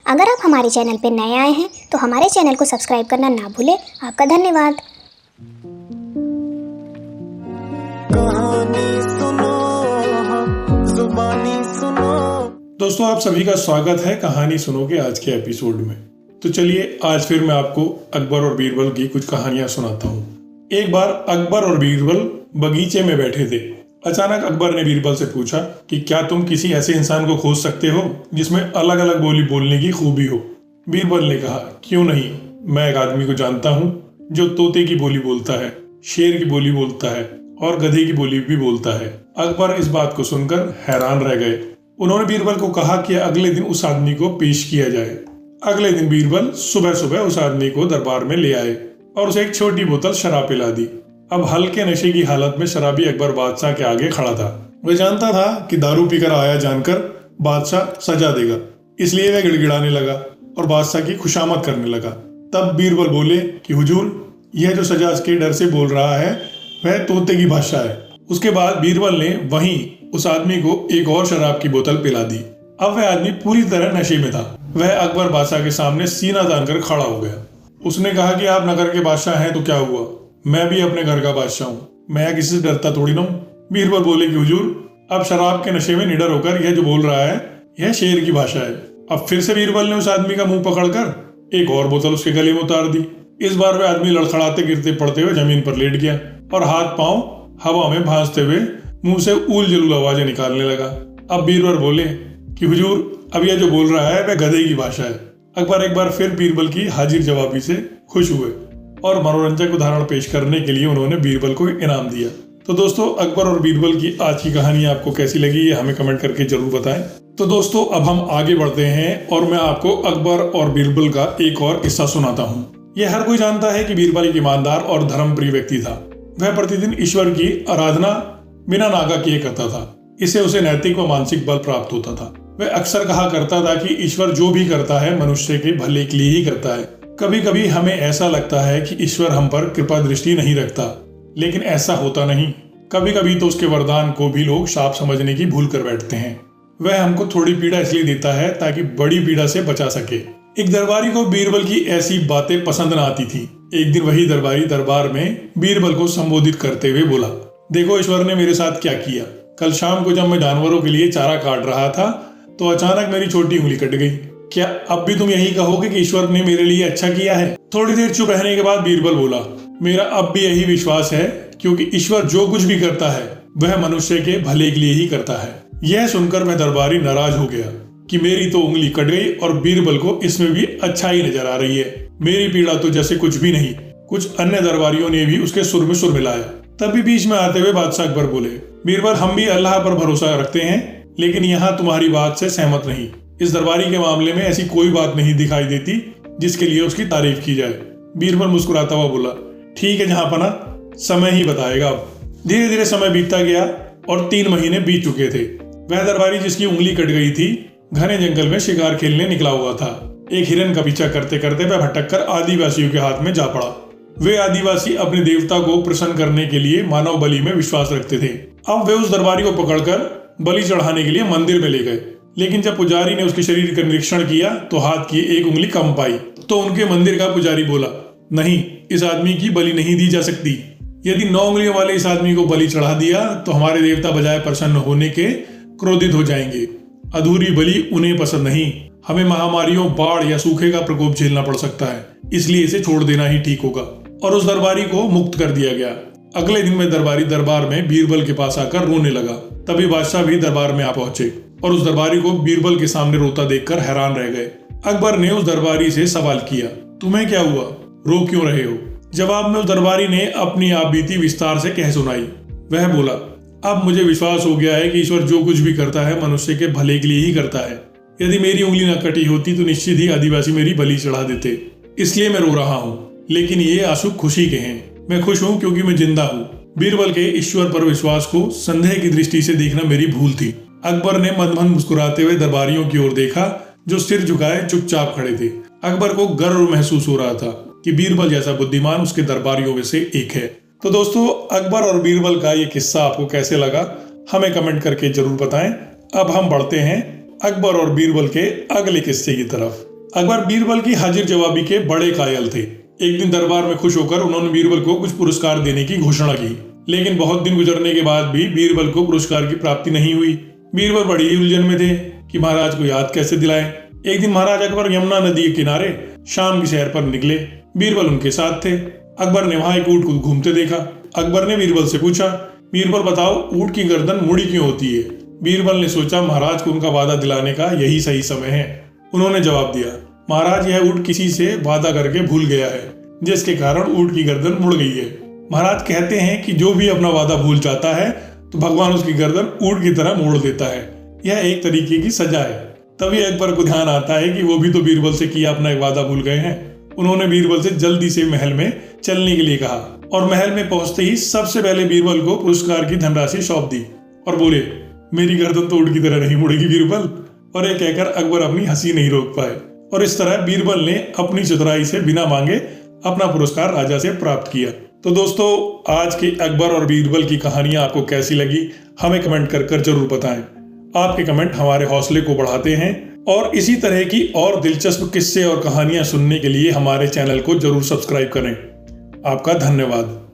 अगर आप हमारे चैनल पर नए आए हैं तो हमारे चैनल को सब्सक्राइब करना ना भूलें। आपका धन्यवाद। कहानी सुनो, जुबानी सुनो। दोस्तों, आप सभी का स्वागत है कहानी सुनो के आज के एपिसोड में। तो चलिए आज फिर मैं आपको अकबर और बीरबल की कुछ कहानियां सुनाता हूँ। एक बार अकबर और बीरबल बगीचे में बैठे थे। अचानक अकबर ने बीरबल से पूछा कि क्या तुम किसी ऐसे इंसान को खोज सकते हो जिसमें अलग अलग बोली बोलने की खूबी हो। बीरबल ने कहा, क्यों नहीं, मैं एक आदमी को जानता हूँ जो तोते की बोली बोलता है, शेर की बोली बोलता है और गधे की बोली भी बोलता है। अकबर इस बात को सुनकर हैरान रह गए। उन्होंने बीरबल को कहा कि अगले दिन उस आदमी को पेश किया जाए। अगले दिन बीरबल सुबह सुबह उस आदमी को दरबार में ले आए और उसे एक छोटी बोतल शराब पिला दी। अब हल्के नशे की हालत में शराबी अकबर बादशाह के आगे खड़ा था। वह जानता था कि दारू पीकर आया जानकर बादशाह सजा देगा, इसलिए वह गिड़गिड़ाने लगा और बादशाह की खुशामद करने लगा। तब बीरबल बोले कि हुजूर, यह जो सजा के डर से बोल रहा है वह तोते की भाषा है। उसके बाद बीरबल ने वहीं उस आदमी को एक और शराब की बोतल पिला दी। अब वह आदमी पूरी तरह नशे में था। वह अकबर बादशाह के सामने सीना तानकर खड़ा हो गया। उसने कहा कि आप नगर के बादशाह हैं तो क्या हुआ, मैं भी अपने घर का बादशाह हूँ, मैं किसी से डरता थोड़ी ना हूँ। बीरबल बोले कि हुजूर, अब शराब के नशे में निडर होकर यह जो बोल रहा है यह शेर की भाषा है। अब फिर से बीरबल ने उस आदमी का मुंह पकड़कर एक और बोतल उसके गले में उतार दी। इस बार वह आदमी लड़खड़ाते गिरते पड़ते हुए जमीन पर लेट गया और हाथ पांव हवा में भांजते हुए मुंह से उल जलूल आवाजें निकालने लगा। अब बीरबल बोले कि हुजूर, अब यह जो बोल रहा है वह गधे की भाषा है। अकबर एक बार फिर बीरबल की हाजिर जवाबी से खुश हुए और मनोरंजक उदाहरण पेश करने के लिए उन्होंने बीरबल को इनाम दिया। तो दोस्तों, अकबर और बीरबल की आज की कहानी आपको कैसी लगी ये हमें कमेंट करके जरूर बताएं। तो दोस्तों, अब हम आगे बढ़ते हैं और मैं आपको अकबर और बीरबल का एक और किस्सा सुनाता हूँ। यह हर कोई जानता है कि बीरबल एक ईमानदार और धर्मप्रिय व्यक्ति था। वह प्रतिदिन ईश्वर की आराधना बिना नागा किए करता था। इससे उसे नैतिक व मानसिक बल प्राप्त होता था। वह अक्सर कहा करता था कि ईश्वर जो भी करता है मनुष्य के भले के लिए ही करता है। कभी कभी हमें ऐसा लगता है कि ईश्वर हम पर कृपा दृष्टि नहीं रखता, लेकिन ऐसा होता नहीं। कभी कभी तो उसके वरदान को भी लोग शाप समझने की भूल कर बैठते हैं। वह हमको थोड़ी पीड़ा इसलिए देता है ताकि बड़ी पीड़ा से बचा सके। एक दरबारी को बीरबल की ऐसी बातें पसंद न आती थी। एक दिन वही दरबारी दरबार में बीरबल को संबोधित करते हुए बोला, देखो ईश्वर ने मेरे साथ क्या किया। कल शाम को जब मैं जानवरों के लिए चारा काट रहा था तो अचानक मेरी छोटी उंगली कट गई। क्या अब भी तुम यही कहोगे कि ईश्वर ने मेरे लिए अच्छा किया है? थोड़ी देर चुप रहने के बाद बीरबल बोला, मेरा अब भी यही विश्वास है, क्योंकि ईश्वर जो कुछ भी करता है वह मनुष्य के भले के लिए ही करता है। यह सुनकर मैं दरबारी नाराज हो गया कि मेरी तो उंगली कट गई और बीरबल को इसमें भी अच्छाई नजर आ रही है। मेरी पीड़ा तो जैसे कुछ भी नहीं। कुछ अन्य दरबारियों ने भी उसके सुर में सुर मिलाया। तभी बीच में आते हुए बादशाह अकबर बोले, बीरबल, हम भी अल्लाह पर भरोसा रखते हैं, लेकिन यहाँ तुम्हारी बात से सहमत नहीं। इस दरबारी के मामले में ऐसी कोई बात नहीं दिखाई देती जिसके लिए उसकी तारीफ की जाए। बीरबल मुस्कुराता हुआ बोला, ठीक है जहांपना, समय ही बताएगा। अब धीरे धीरे समय बीतता गया और 3 महीने बीत चुके थे। वह दरबारी जिसकी उंगली कट गई थी घने जंगल में शिकार खेलने निकला हुआ था। एक हिरन का पीछा करते करते वह भटक कर आदिवासियों के हाथ में जा पड़ा। वे आदिवासी अपने देवता को प्रसन्न करने के लिए मानव बलि में विश्वास रखते थे। अब वे उस दरबारी को पकड़कर बलि चढ़ाने के लिए मंदिर में ले गए, लेकिन जब पुजारी ने उसके शरीर का निरीक्षण किया तो हाथ की एक उंगली कम पाई। तो उनके मंदिर का पुजारी बोला, नहीं, इस आदमी की बलि नहीं दी जा सकती। यदि 9 उंगलियों वाले इस आदमी को बलि चढ़ा दिया तो हमारे देवता बजाय प्रसन्न होने के क्रोधित हो जाएंगे। अधूरी बलि उन्हें पसंद नहीं। हमें महामारियों, बाढ़ या सूखे का प्रकोप झेलना पड़ सकता है, इसलिए इसे छोड़ देना ही ठीक होगा। और उस दरबारी को मुक्त कर दिया गया। अगले दिन में दरबारी दरबार में बीरबल के पास आकर रोने लगा। तभी बादशाह भी दरबार में आ पहुंचे और उस दरबारी को बीरबल के सामने रोता देखकर हैरान रह गए। अकबर ने उस दरबारी से सवाल किया, तुम्हें क्या हुआ, रो क्यों रहे हो? जवाब में उस दरबारी ने अपनी आप बीती विस्तार से कह सुनाई। वह बोला, अब मुझे विश्वास हो गया है कि ईश्वर जो कुछ भी करता है मनुष्य के भले के लिए ही करता है। यदि मेरी उंगली न कटी होती तो निश्चित ही आदिवासी मेरी बलि चढ़ा देते, इसलिए मैं रो रहा हूँ। लेकिन ये आंसू खुशी के हैं। मैं खुश हूँ क्योंकि मैं जिंदा हूँ। बीरबल के ईश्वर पर विश्वास को संदेह की दृष्टि से देखना मेरी भूल थी। अकबर ने मंद मंद मुस्कुराते हुए दरबारियों की ओर देखा जो सिर झुकाए चुपचाप खड़े थे। अकबर को गर्व महसूस हो रहा था कि बीरबल जैसा बुद्धिमान उसके दरबारियों में से एक है। तो दोस्तों, अकबर और बीरबल का ये किस्सा आपको कैसे लगा हमें कमेंट करके जरूर बताएं। अब हम बढ़ते हैं अकबर और बीरबल के अगले किस्से की तरफ। अकबर बीरबल की हाजिर जवाबी के बड़े कायल थे। एक दिन दरबार में खुश होकर उन्होंने बीरबल को कुछ पुरस्कार देने की घोषणा की, लेकिन बहुत दिन गुजरने के बाद भी बीरबल को पुरस्कार की प्राप्ति नहीं हुई। बीरबल बड़ी ही उलझन में थे कि महाराज को याद कैसे दिलाएं। एक दिन महाराज अकबर यमुना नदी के किनारे शाम की सैर पर निकले। बीरबल उनके साथ थे। अकबर ने वहां एक ऊंट को घूमते देखा। अकबर ने बीरबल से पूछा, बीरबल बताओ, ऊंट की गर्दन मुड़ी क्यों होती है? बीरबल ने सोचा महाराज को उनका वादा दिलाने का यही सही समय है। उन्होंने जवाब दिया, महाराज यह ऊंट किसी से वादा करके भूल गया है, जिसके कारण ऊंट की गर्दन मुड़ गई है। महाराज कहते हैं कि जो भी अपना वादा भूल जाता है तो भगवान उसकी गर्दन ऊंट की तरह मोड़ देता है। यह एक तरीके की सजा है। तभी अकबर को ध्यान आता है कि वो भी तो बीरबल से किया अपना एक वादा भूल गए हैं। उन्होंने बीरबल से जल्दी से महल में चलने के लिए कहा और महल में पहुंचते ही सबसे पहले बीरबल को पुरस्कार की धनराशि सौंप दी और बोले, मेरी गर्दन तो ऊंट की तरह नहीं मुड़ेगी बीरबल। और ये कहकर अकबर अपनी हंसी नहीं रोक पाए और इस तरह बीरबल ने अपनी चतुराई से बिना मांगे अपना पुरस्कार राजा से प्राप्त किया। तो दोस्तों, आज की अकबर और बीरबल की कहानियां आपको कैसी लगी हमें कमेंट कर जरूर बताएं। आपके कमेंट हमारे हौसले को बढ़ाते हैं और इसी तरह की और दिलचस्प किस्से और कहानियां सुनने के लिए हमारे चैनल को जरूर सब्सक्राइब करें। आपका धन्यवाद।